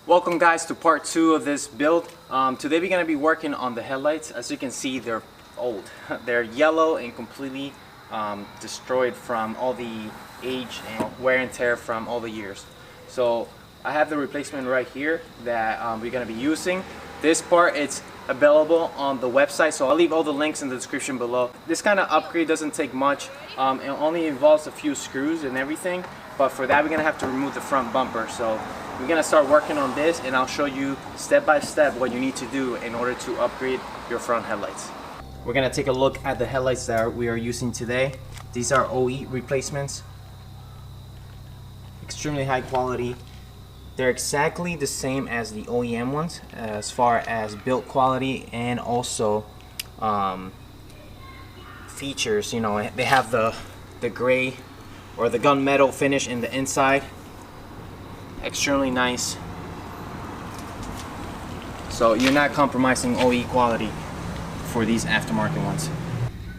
Welcome guys to part 2 of this build. Today we're going to be working on the headlights. As you can see, they're old. They're yellow and completely destroyed from all the age and wear and tear from all the years. So I have the replacement right here that we're going to be using. This part, it's available on the website, so I'll leave all the links in the description below. This kind of upgrade doesn't take much. It only involves a few screws and everything, but for that we're going to have to remove the front bumper. So we're going to start working on this, and I'll show you step by step what you need to do in order to upgrade your front headlights. We're going to take a look at the headlights that we are using today. These are OE replacements. Extremely high quality. They're exactly the same as the OEM ones as far as build quality and also features. You know, they have the gray or the gunmetal finish in the inside. Extremely nice. So you're not compromising OE quality for these aftermarket ones.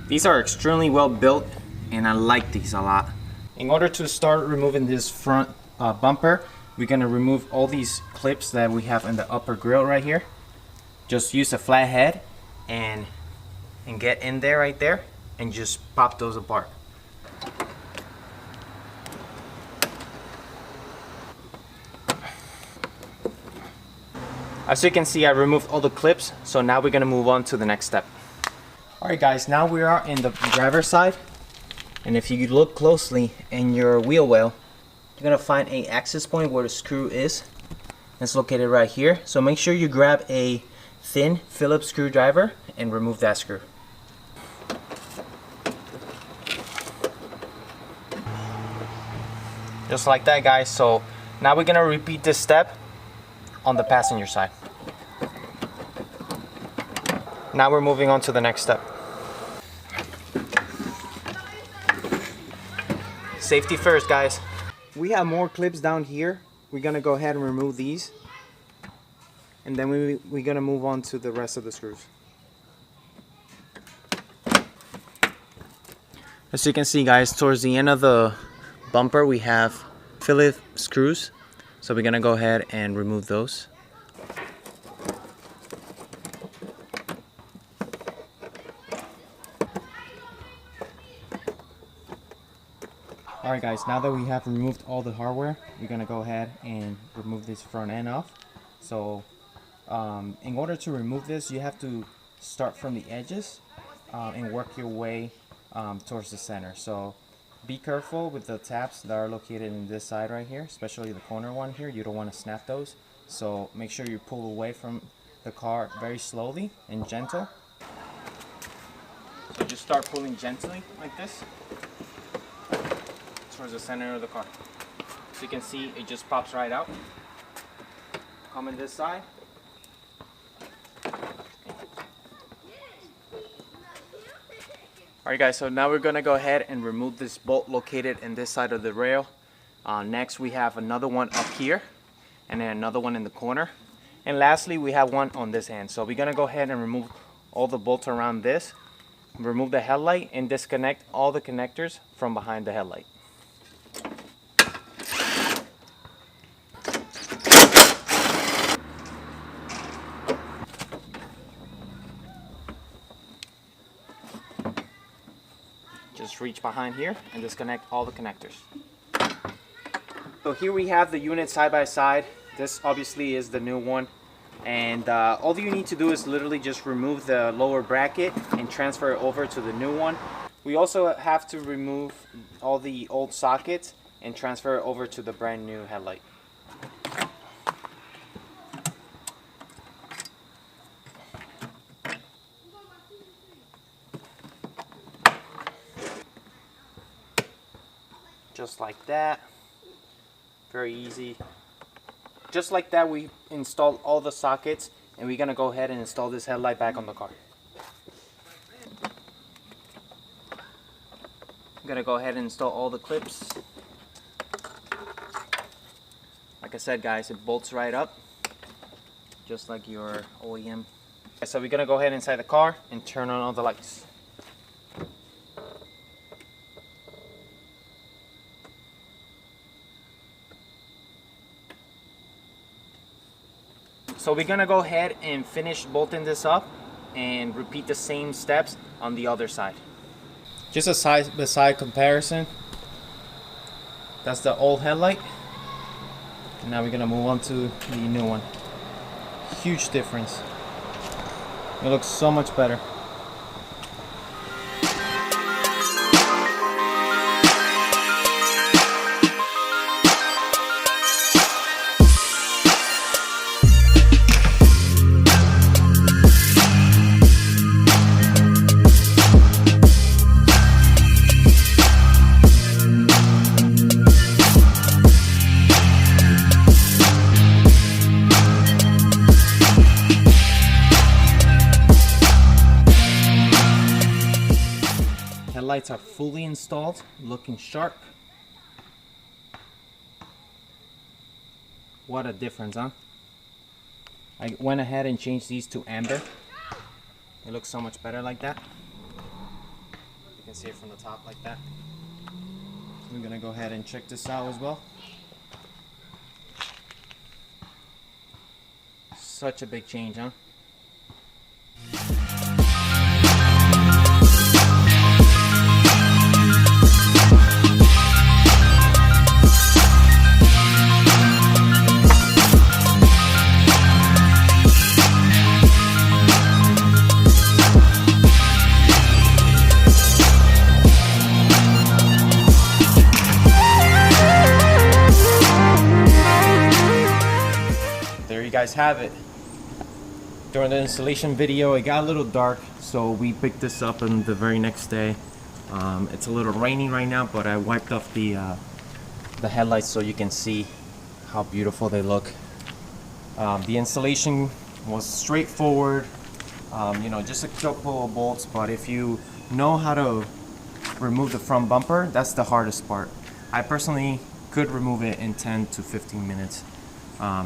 These are extremely well built and I like these a lot. In order to start removing this front bumper, we're going to remove all these clips that we have in the upper grill right here. Just use a flat head and get in there right there and just pop those apart. As you can see, I removed all the clips, so now we're going to move on to the next step. Alright guys, now we are in the driver's side, and if you look closely in your wheel well, you're going to find an access point where the screw is. It's located right here, so make sure you grab a thin Phillips screwdriver and remove that screw. Just like that guys. So now we're going to repeat this step on the passenger side. Now we're moving on to the next step. Safety first guys. We have more clips down here. We're gonna go ahead and remove these, and then we're gonna move on to the rest of the screws. As you can see guys, towards the end of the bumper we have Phillips screws, so we're gonna go ahead and remove those. Alright guys, now that we have removed all the hardware, we're going to go ahead and remove this front end off. So in order to remove this, you have to start from the edges and work your way towards the center. So be careful with the tabs that are located in this side right here, especially the corner one here. You don't want to snap those. So make sure you pull away from the car very slowly and gentle. So just start pulling gently like this towards the center of the car. So you can see it just pops right out. Come in this side. Alright guys, so now we're going to go ahead and remove this bolt located in this side of the rail. Next we have another one up here, and then another one in the corner. And lastly we have one on this end. So we're going to go ahead and remove all the bolts around this, remove the headlight, and disconnect all the connectors from behind the headlight. Just reach behind here and disconnect all the connectors. So here we have the unit side by side. This obviously is the new one, and all you need to do is literally just remove the lower bracket and transfer it over to the new one. We also have to remove all the old sockets and transfer it over to the brand new headlight. Just like that. Very easy. Just like that, we installed all the sockets, and we're gonna go ahead and install this headlight back on the car. I'm gonna go ahead and install all the clips. Like I said guys, it bolts right up just like your OEM. So we're gonna go ahead inside the car and turn on all the lights. So we're gonna go ahead and finish bolting this up and repeat the same steps on the other side. Just a side by side comparison. That's the old headlight. And now we're gonna move on to the new one. Huge difference. It looks so much better. Headlights are fully installed, looking sharp. What a difference, huh? I went ahead and changed these to amber. It looks so much better like that. You can see it from the top like that. We're gonna go ahead and check this out as well. Such a big change, huh? There you guys have it. During the installation video, it got a little dark, so we picked this up on the very next day. It's a little rainy right now, but I wiped off the headlights so you can see how beautiful they look. The installation was straightforward, you know, just a couple of bolts, but if you know how to remove the front bumper, that's the hardest part. I personally could remove it in 10 to 15 minutes.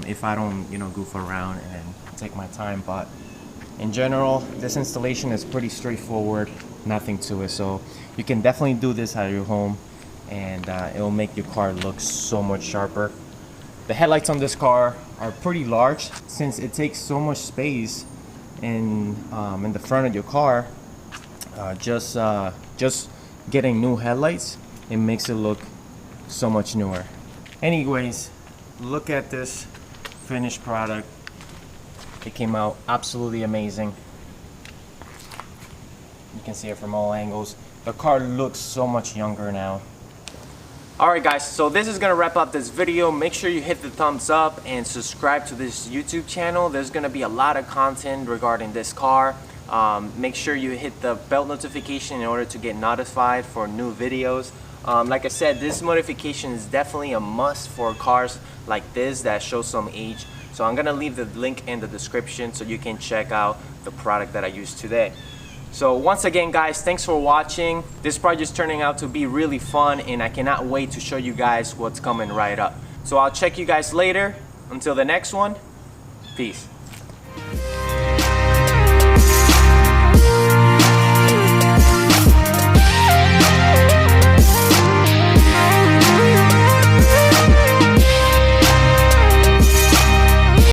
If I don't, you know, goof around and take my time, but in general, this installation is pretty straightforward, nothing to it. So you can definitely do this at your home, and it will make your car look so much sharper. The headlights on this car are pretty large, since it takes so much space in the front of your car. Just getting new headlights, it makes it look so much newer. Anyways, look at this finished product. It came out absolutely amazing. You can see it from all angles. The car looks so much younger now. Alright guys, so this is gonna wrap up this video. Make sure you hit the thumbs up and subscribe to this YouTube channel. There's gonna be a lot of content regarding this car. Make sure you hit the bell notification in order to get notified for new videos. Like I said, this modification is definitely a must for cars like this that show some age. So I'm gonna leave the link in the description so you can check out the product that I used today. So once again guys, thanks for watching. This project is turning out to be really fun, and I cannot wait to show you guys what's coming right up. So I'll check you guys later. Until the next one, peace.